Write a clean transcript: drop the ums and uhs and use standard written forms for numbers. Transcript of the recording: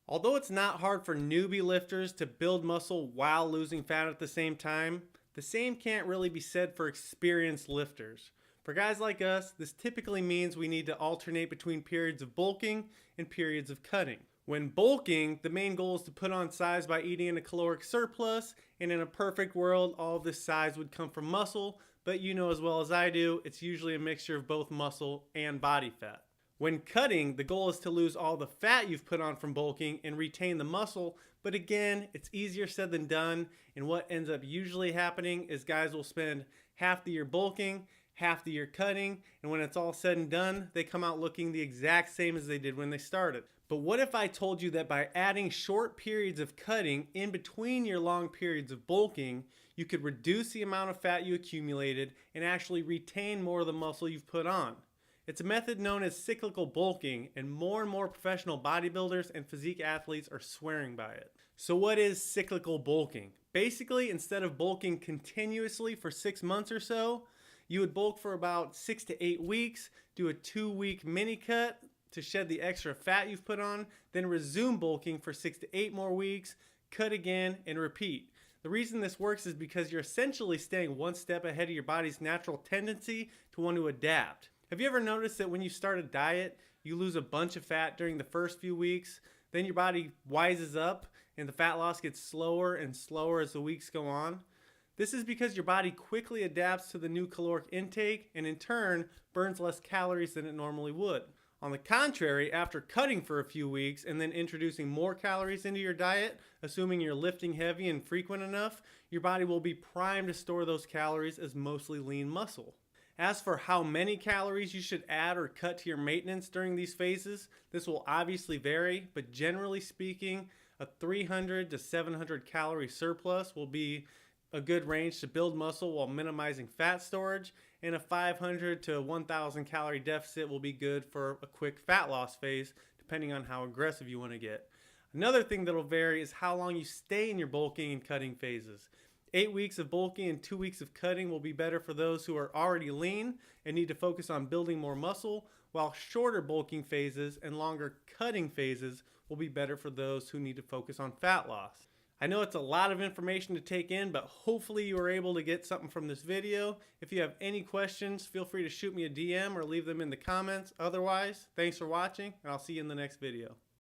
Although it's not hard for newbie lifters to build muscle while losing fat at the same time, the same can't really be said for experienced lifters. For guys like us, this typically means we need to alternate between periods of bulking and periods of cutting. When bulking, the main goal is to put on size by eating in a caloric surplus, and in a perfect world, all of this size would come from muscle, but you know as well as I do, it's usually a mixture of both muscle and body fat. When cutting, the goal is to lose all the fat you've put on from bulking and retain the muscle, but again, it's easier said than done, and what ends up usually happening is guys will spend half the year bulking, half the year cutting, and when it's all said and done, they come out looking the exact same as they did when they started. But what if I told you that by adding short periods of cutting in between your long periods of bulking, you could reduce the amount of fat you accumulated and actually retain more of the muscle you've put on? It's a method known as cyclical bulking, and more professional bodybuilders and physique athletes are swearing by it. So what is cyclical bulking? Basically, instead of bulking continuously for 6 months or so, you would bulk for about 6 to 8 weeks, do a 2-week mini cut to shed the extra fat you've put on, then resume bulking for 6 to 8 more weeks, cut again, and repeat. The reason this works is because you're essentially staying one step ahead of your body's natural tendency to want to adapt. Have you ever noticed that when you start a diet, you lose a bunch of fat during the first few weeks, then your body wises up and the fat loss gets slower and slower as the weeks go on? This is because your body quickly adapts to the new caloric intake and in turn burns less calories than it normally would. On the contrary, after cutting for a few weeks and then introducing more calories into your diet, assuming you're lifting heavy and frequent enough, your body will be primed to store those calories as mostly lean muscle. As for how many calories you should add or cut to your maintenance during these phases, this will obviously vary, but generally speaking, a 300 to 700 calorie surplus will be a good range to build muscle while minimizing fat storage, and a 500 to 1000 calorie deficit will be good for a quick fat loss phase, depending on how aggressive you want to get. Another thing that will vary is how long you stay in your bulking and cutting phases. 8 weeks of bulking and 2 weeks of cutting will be better for those who are already lean and need to focus on building more muscle, while shorter bulking phases and longer cutting phases will be better for those who need to focus on fat loss. I know it's a lot of information to take in, but hopefully you were able to get something from this video. If you have any questions, feel free to shoot me a DM or leave them in the comments. Otherwise, thanks for watching, and I'll see you in the next video.